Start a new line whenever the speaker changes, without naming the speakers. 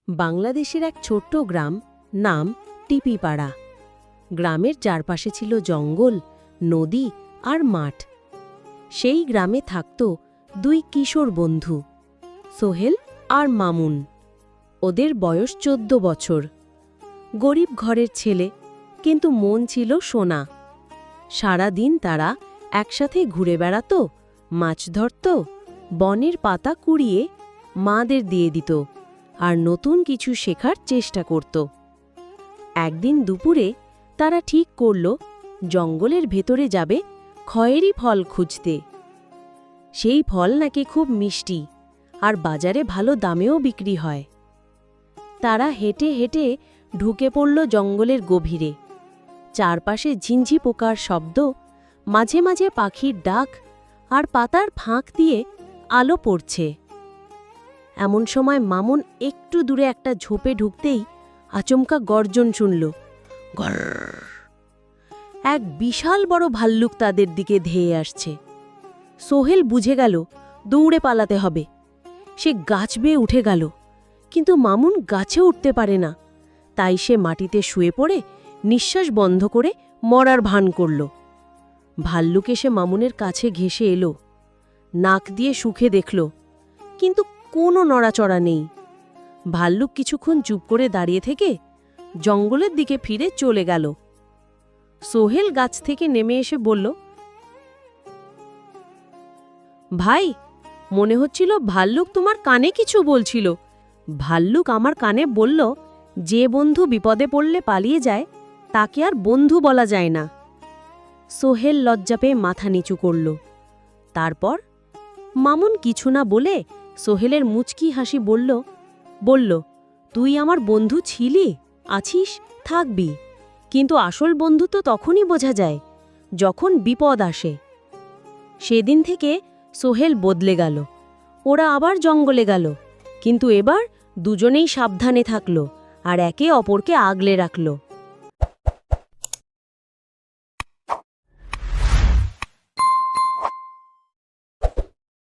বাংলাদেশের এক ছোট্ট গ্রাম, নাম টিপিপাড়া। গ্রামের চারপাশে ছিল জঙ্গল, নদী আর মাঠ। সেই গ্রামে থাকত দুই কিশোর বন্ধু, সোহেল আর মামুন। ওদের বয়স 14 বছর। গরিব ঘরের ছেলে, কিন্তু মন ছিল সোনা। সারা দিন তারা একসাথে ঘুরে বেড়াত, মাছ ধরত, বনের পাতা কুড়িয়ে মাদের দিয়ে দিত আর নতুন কিছু শেখার চেষ্টা করত। একদিন দুপুরে তারা ঠিক করল জঙ্গলের ভেতরে যাবে খয়েরি ফল খুঁজতে। সেই ফল নাকি খুব মিষ্টি আর বাজারে ভালো দামেও বিক্রি হয়। তারা হেঁটে হেঁটে ঢুকে পড়ল জঙ্গলের গভীরে। চারপাশে ঝিঞ্ঝি পোকার শব্দ, মাঝে মাঝে পাখির ডাক আর পাতার ফাঁক দিয়ে আলো পড়ছে। এমন সময় মামুন একটু দূরে একটা ঝোপে ঢুকতেই আচমকা গর্জন শুনল। গর্র! এক বিশাল বড় ভাল্লুক তাদের দিকে ধেয়ে আসছে। সোহেল বুঝে গেল দৌড়ে পালাতে হবে। সে গাছ বেয়ে উঠে গেল, কিন্তু মামুন গাছে উঠতে পারে না। তাই সে মাটিতে শুয়ে পড়ে নিঃশ্বাস বন্ধ করে মরার ভান করল। ভাল্লুক এসে মামুনের কাছে ঘেঁষে এলো, নাক দিয়ে শুকে দেখল, কিন্তু কোনো নড়াচড়া নেই। ভাল্লুক কিছুক্ষণ চুপ করে দাঁড়িয়ে থেকে জঙ্গলের দিকে ফিরে চলে গেল। সোহেল গাছ থেকে নেমে এসে বলল, ভাই, মনে হচ্ছিল ভাল্লুক তোমার কানে কিছু বলছিল। ভাল্লুক আমার কানে বলল, যে বন্ধু বিপদে পড়লে পালিয়ে যায় তাকে আর বন্ধু বলা যায় না। সোহেল লজ্জা পেয়ে মাথা নিচু করল। তারপর মামুন কিছু না বলে সোহেলের মুচকি হাসি বলল, তুই আমার বন্ধু ছিলি, আছিস, থাকবি, কিন্তু আসল বন্ধু তো তখনই বোঝা যায় যখন বিপদ আসে। সেদিন থেকে সোহেল বদলে গেল। ওরা আবার জঙ্গলে গেল, কিন্তু এবার দুজনেই সাবধানে থাকল আর একে অপরকে আগলে রাখল।